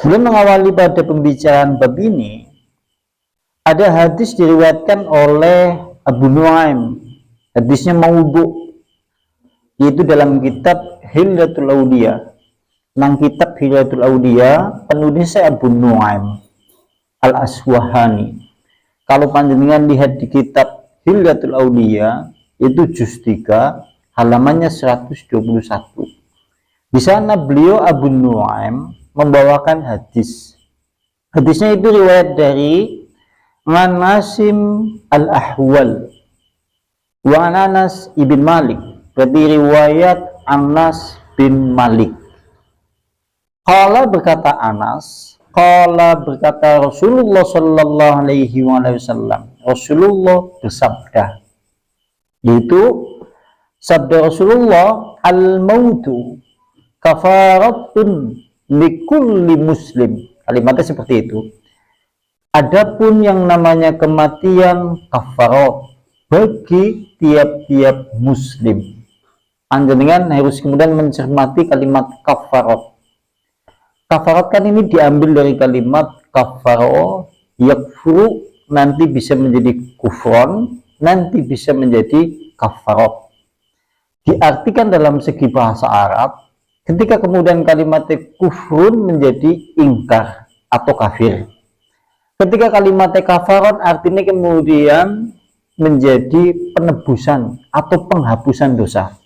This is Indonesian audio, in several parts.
Belum mengawali pada pembicaraan bab ini, ada hadis diriwayatkan oleh Abu Nuaim. Hadisnya maudhu, yaitu dalam kitab Hilyatul Auliya. Nang kitab Hilyatul Auliya, penulisnya Abu Nuaim Al-Aswahani. Kalau panjenengan lihat di kitab Hilyatul Auliya, itu juz 3, halamannya 121. Di sana beliau Abu Nuaim membawakan hadis. Hadisnya itu riwayat dari Nasim Al-Ahwal wa Anas ibn Malik. Berarti riwayat Anas bin Malik. Qala berkata Anas, qala berkata Rasulullah sallallahu alaihi wasallam. Rasulullah bersabda, yaitu sabda Rasulullah, al-mautu kafaratun likulli muslim. Kalimatnya seperti itu. Adapun yang namanya kematian kafarat bagi tiap-tiap muslim. Panjenengan harus kemudian mencermati kalimat kafarat. Kafarat kan ini diambil dari kalimat kafaro yakfuru, nanti bisa menjadi kufron, nanti bisa menjadi kafarat. Diartikan dalam segi bahasa Arab, ketika kemudian kalimatnya kufrun menjadi ingkar atau kafir. Ketika kalimatnya kafarat artinya kemudian menjadi penebusan atau penghapusan dosa.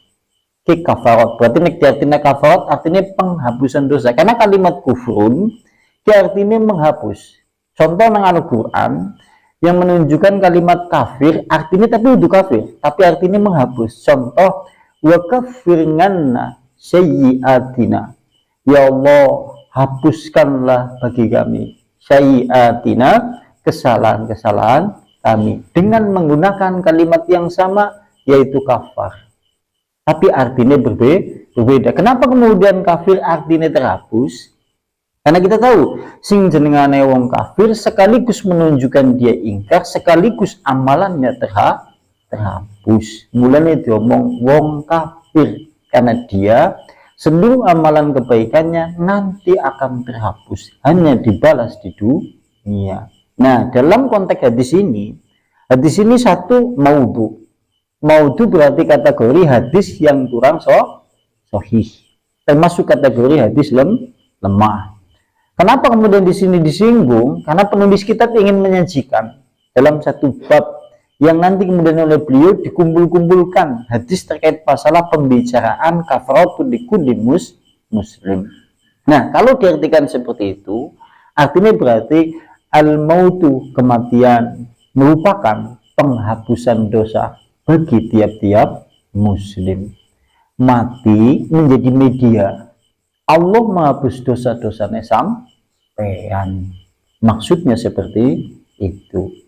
Kafarat berarti artinya kafarat artinya penghapusan dosa. Karena kalimat kufrun artinya menghapus. Contoh nang Al-Qur'an yang menunjukkan kalimat kafir artinya tapi itu kafir, tapi artinya menghapus. Contoh wa kaffirnanna sayyiatina, ya Allah hapuskanlah bagi kami sayyiatina, kesalahan-kesalahan kami, dengan menggunakan kalimat yang sama yaitu kafar, tapi artinya berbeda. Kenapa kemudian kafir artinya terhapus? Karena kita tahu sing jenengane wong kafir sekaligus menunjukkan dia ingkar, sekaligus amalannya terhapus. Mulanya diomong wong kafir karena dia seluruh amalan kebaikannya nanti akan terhapus, hanya dibalas di dunia. Nah, dalam konteks hadis ini satu maudhu. Maudhu berarti kategori hadis yang kurang sahih, termasuk kategori hadis lemah. Kenapa kemudian di sini disinggung? Karena penulis kitab ingin menyajikan dalam satu bab yang nanti kemudian oleh beliau dikumpul-kumpulkan hadis terkait masalah pembicaraan kafaratul likulli muslim. Nah, kalau diartikan seperti itu, artinya berarti al-mautu, kematian, merupakan penghapusan dosa bagi tiap-tiap muslim. Mati menjadi media Allah menghapus dosa-dosanya sampean. Maksudnya seperti itu.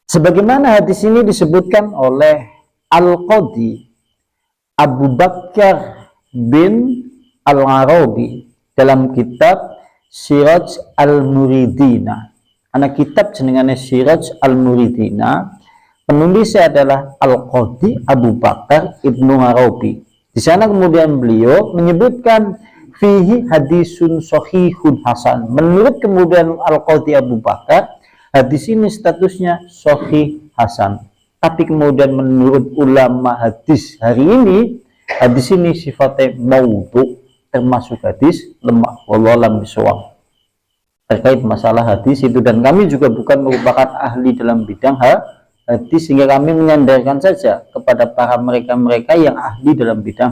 Sebagaimana hadis ini disebutkan oleh Al-Qadhi Abu Bakar bin Al-Arabi dalam kitab Siraj Al-Muridina. Anak kitab jenengannya Siraj Al-Muridina, penulisnya adalah Al-Qadhi Abu Bakar Ibnu Arabi. Di sana kemudian beliau menyebutkan fihi hadisun sahihun hasan. Menurut kemudian Al-Qadhi Abu Bakar, hadis ini statusnya sahih hasan. Tapi kemudian menurut ulama hadis hari ini, hadis ini sifatnya maudhu, termasuk hadis lemah. Wallahu a'lam bishawab. Terkait masalah hadis itu, dan kami juga bukan merupakan ahli dalam bidang hadis, sehingga kami menyandarkan saja kepada para mereka-mereka yang ahli dalam bidang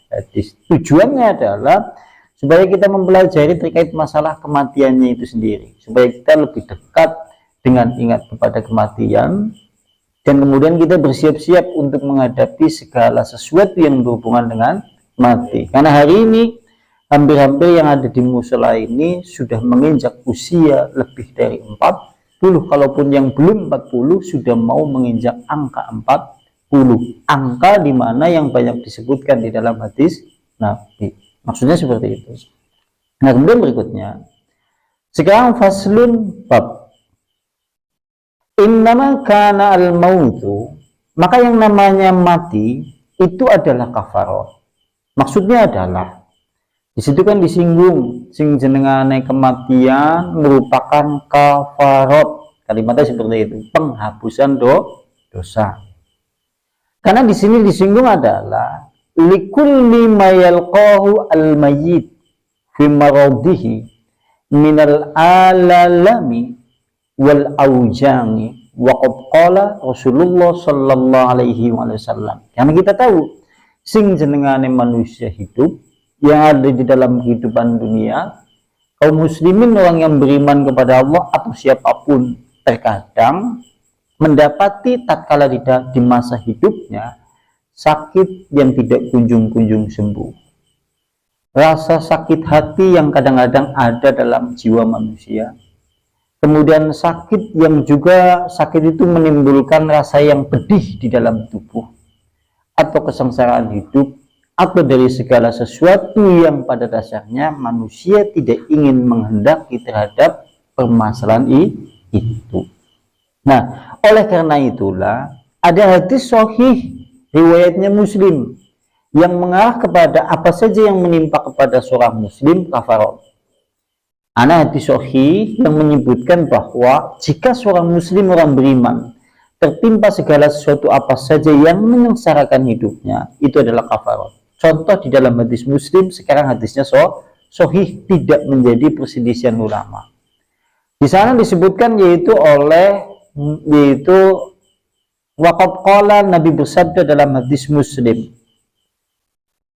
hadis. Tujuannya adalah supaya kita mempelajari terkait masalah kematiannya itu sendiri, supaya kita lebih dekat dengan ingat kepada kematian, dan kemudian kita bersiap-siap untuk menghadapi segala sesuatu yang berhubungan dengan mati. Karena hari ini hampir-hampir yang ada di musola ini sudah menginjak usia lebih dari 40, kalaupun yang belum 40 sudah mau menginjak angka 40, angka dimana yang banyak disebutkan di dalam hadis Nabi. Maksudnya seperti itu. Nah, kemudian berikutnya, sekarang faslun bab innama kana al-mautu, maka yang namanya mati itu adalah kafarah. Maksudnya adalah Di situ kan disinggung sing jenengane kematian merupakan kafarot. Kalimatnya seperti itu, penghapusan dosa. Karena di sini disinggung adalah likulli mayalqahu al-mayyit fi maradihi minal alalami wal aujangi wa qad qala Rasulullah sallallahu alaihi wasallam. Karena kita tahu sing jenengane manusia hidup yang ada di dalam kehidupan dunia, kaum muslimin, orang yang beriman kepada Allah atau siapapun, terkadang mendapati tatkala di masa hidupnya sakit yang tidak kunjung-kunjung sembuh, rasa sakit hati yang kadang-kadang ada dalam jiwa manusia, kemudian sakit yang juga sakit itu menimbulkan rasa yang pedih di dalam tubuh, atau kesengsaraan hidup, atau dari segala sesuatu yang pada dasarnya manusia tidak ingin menghendaki terhadap permasalahan itu. Nah, oleh karena itulah ada hadis sahih riwayatnya Muslim yang mengarah kepada apa saja yang menimpa kepada seorang muslim kafarot. Ada hadis sahih yang menyebutkan bahwa jika seorang muslim, orang beriman, tertimpa segala sesuatu apa saja yang menyengsarakan hidupnya, itu adalah kafarot. Contoh di dalam hadis Muslim, sekarang hadisnya sahih, tidak menjadi perselisihan ulama. Di sana disebutkan yaitu waqad qala, Nabi bersabda dalam hadis Muslim,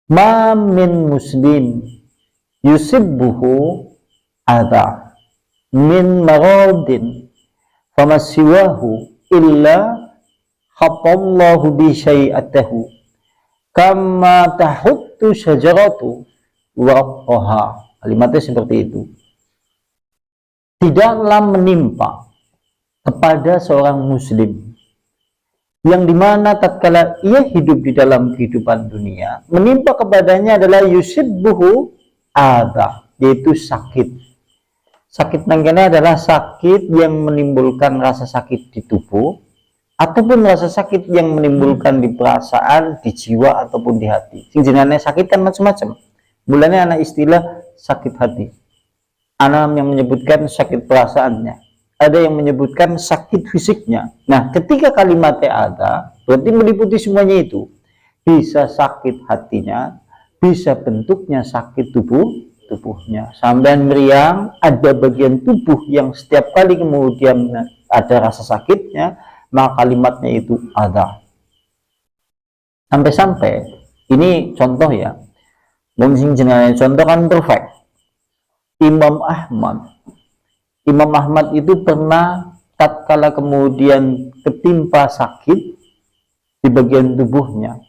ma min muslim yusibbuhu adha min maradin famasiwahu illa khatallahu bi syai'atahu kama tahuttu syajaratu waqaha. Kalimatnya seperti itu. Tidaklah menimpa kepada seorang muslim yang dimana tatkala ia hidup di dalam kehidupan dunia, menimpa kepadanya adalah yusibbuhu adha, yaitu sakit. Sakit nangkene adalah sakit yang menimbulkan rasa sakit di tubuh, ataupun rasa sakit yang menimbulkan di perasaan, di jiwa, ataupun di hati. Sing jenenge sakit kan macam-macam. Mulanya anak istilah sakit hati, anak yang menyebutkan sakit perasaannya, ada yang menyebutkan sakit fisiknya. Nah, ketika kalimatnya ada, berarti meliputi semuanya itu. Bisa sakit hatinya, bisa bentuknya sakit tubuhnya. Sampai meriang, ada bagian tubuh yang setiap kali kemudian ada rasa sakitnya, maka kalimatnya itu ada. Sampai-sampai ini contoh ya, contoh kan perfect. Imam Ahmad itu pernah tatkala kemudian ketimpa sakit di bagian tubuhnya,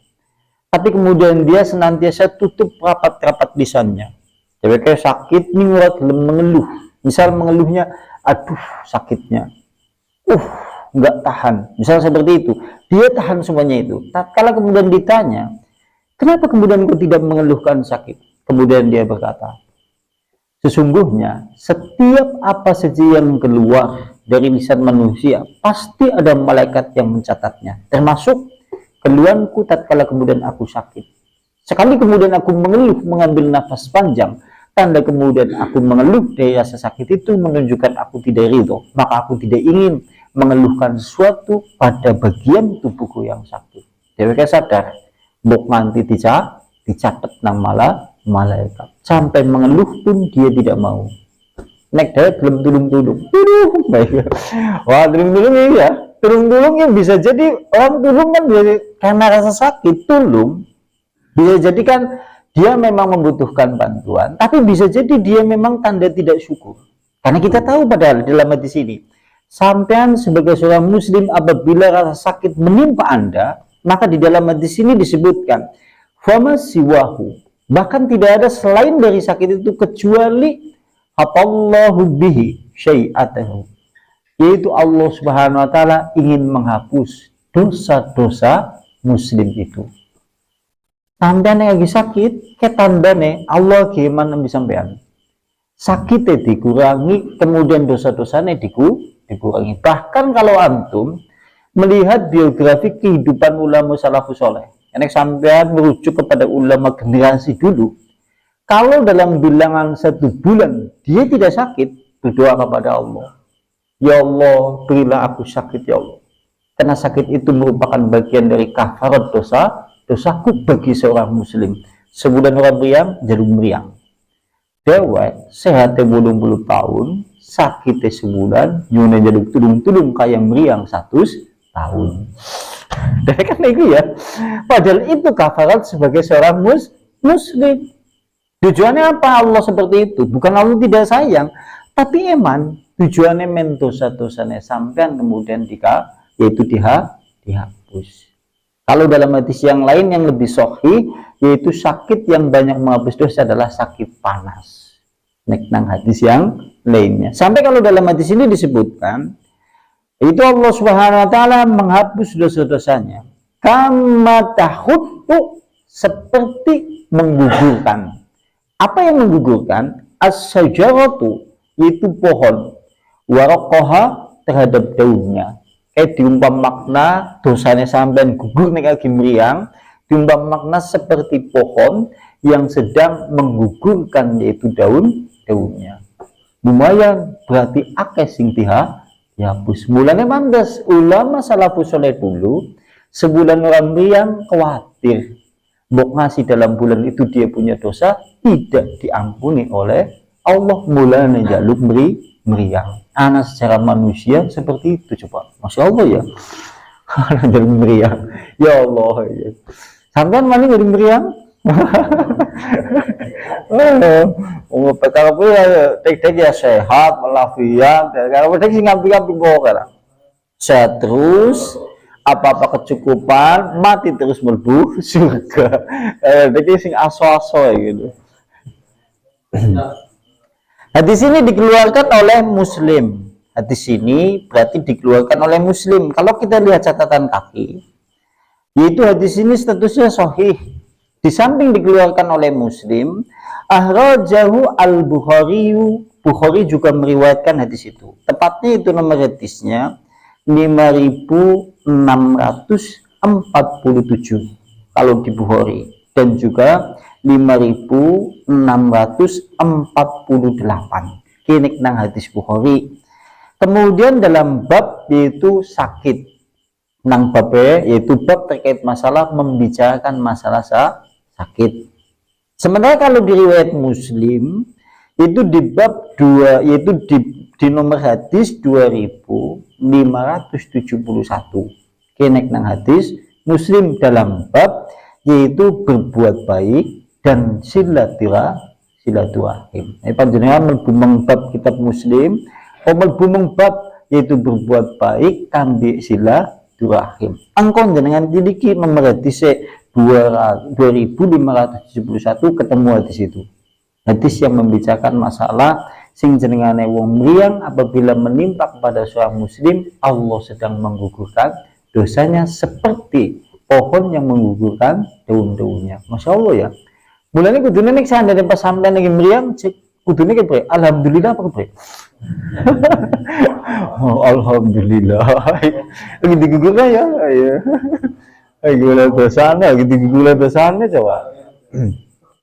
tapi kemudian dia senantiasa tutup rapat-rapat lisannya. Jadi kayak sakit nih, mengeluh. Misal mengeluhnya, aduh sakitnya, nggak tahan, misal seperti itu, dia tahan semuanya itu. Tatkala kemudian ditanya, kenapa kemudian kau tidak mengeluhkan sakit? Kemudian dia berkata, sesungguhnya setiap apa saja yang keluar dari lisan manusia pasti ada malaikat yang mencatatnya, termasuk keluhanku tatkala kemudian aku sakit. Sekali kemudian aku mengeluh, mengambil nafas panjang, tanda kemudian aku mengeluh dari rasa sakit itu menunjukkan aku tidak ridho, maka aku tidak ingin mengeluhkan sesuatu pada bagian tubuhku yang sakit. Dia sadar, buk nanti dicatat nang malaikat. Sampai mengeluh pun dia tidak mau. Nek dia belum tulung-tulung. Wah, tulung-tulung ya. Tulung-tulung yang bisa jadi orang tulung kan karena rasa sakit, tulung bisa jadi kan dia memang membutuhkan bantuan, tapi bisa jadi dia memang tanda tidak syukur. Karena kita tahu padahal dalam hadis ini, sampean sebagai seorang muslim apabila rasa sakit menimpa Anda, maka di dalam hadis ini disebutkan fama siwahu, bahkan tidak ada selain dari sakit itu kecuali hafallahu bihi syai'atahu, yaitu Allah Subhanahu wa taala ingin menghapus dosa-dosa muslim itu. Tandane lagi sakit, ke tandane Allah gimana bisa sampean sakitnya dikurangi, kemudian dosa-dosanya dikurangi. Bahkan kalau antum melihat biografi kehidupan ulama salafus soleh, enek sampean merujuk kepada ulama generasi dulu, Kalau dalam bilangan 1 bulan dia tidak sakit, berdoa kepada Allah, ya Allah berilah aku sakit ya Allah, karena sakit itu merupakan bagian dari kafarat dosaku bagi seorang muslim. Sebulan orang meriang jadi meriang, dewek sehatnya 80 tahun, sakitnya sebulan nyune jadi tulung-tulung kayak meriang 100 tahun. Dan kan itu ya, padahal itu kafarat sebagai seorang muslim. Tujuannya apa Allah seperti itu? Bukan Allah tidak sayang, tapi eman tujuannya dosa-dosanya sampean kemudian yaitu dihapus. Kalau dalam hadis yang lain yang lebih sahih, yaitu sakit yang banyak menghapus dosa adalah sakit panas. Nang hadis yang lainnya. Sampai kalau dalam hadis ini disebutkan, itu Allah Subhanahu wa taala menghapus dosa-dosanya. Kama tahuttu, seperti menggugurkan. Apa yang menggugurkan? As-sajaratu, yaitu pohon, warokoha, terhadap daunnya. Diumpam makna dosanya sampean gugur nek lagi meriang, diumpam makna seperti pohon yang sedang menggugurkan, yaitu daunnya. Lumayan berarti akeh sing dihapus. Mulane mandas ulama salafus saleh dulu, sebulan orang meriang khawatir mbok ngasih dalam bulan itu dia punya dosa tidak diampuni oleh Allah, mulanya jaluk meriang. Anak secara manusia seperti itu, coba, masya Allah ya. Jaluk meriang, ya Allah ya. Sampai mana jadi meriang? Oh, kalau ya tek-tek ya sehat, walafiat. Kalau tek sing ngampi-ngampi kok sehat terus, apa-apa kecukupan, mati terus mlebu surga. Jadi sing aso-aso gitu. Hadis ini dikeluarkan oleh Muslim. Hadis ini berarti dikeluarkan oleh Muslim. Kalau kita lihat catatan kaki, yaitu hadis ini statusnya sahih. Di samping dikeluarkan oleh Muslim, akhrajahu al-Bukhari. Bukhari juga meriwayatkan hadis itu. Tepatnya itu nomor hadisnya 5647 kalau di Bukhari, dan juga 5648 kini nang hadis Bukhari. Kemudian dalam bab yaitu sakit, nang bab yaitu bab terkait masalah membicarakan masalah sakit. Sementara kalau di riwayat Muslim itu di bab 2, yaitu di nomor hadis 2571 kini nang hadis Muslim dalam bab yaitu berbuat baik dan silaturahim. Panjenengan mlebu bab kitab Muslim, mlebu bab yaitu berbuat baik kambi silaturahim. Angkon jenengan tiliki nomor hadis 2571 ketemu hadis itu. Hadis yang membicarakan masalah sing jenengane wong mriyang apabila menimpa kepada seorang muslim, Allah sedang menggugurkan dosanya seperti pohon yang menggugurkan daun-daunnya. Masya Allah ya. Mulanya kudune nek sandane pas sampean lagi mriyang kudune ke bre, alhamdulillah apa bre? Oh, alhamdulillah. Lagi digugurkan ya. Ayo. Ayo dosane, lagi digugurkan dosane coba.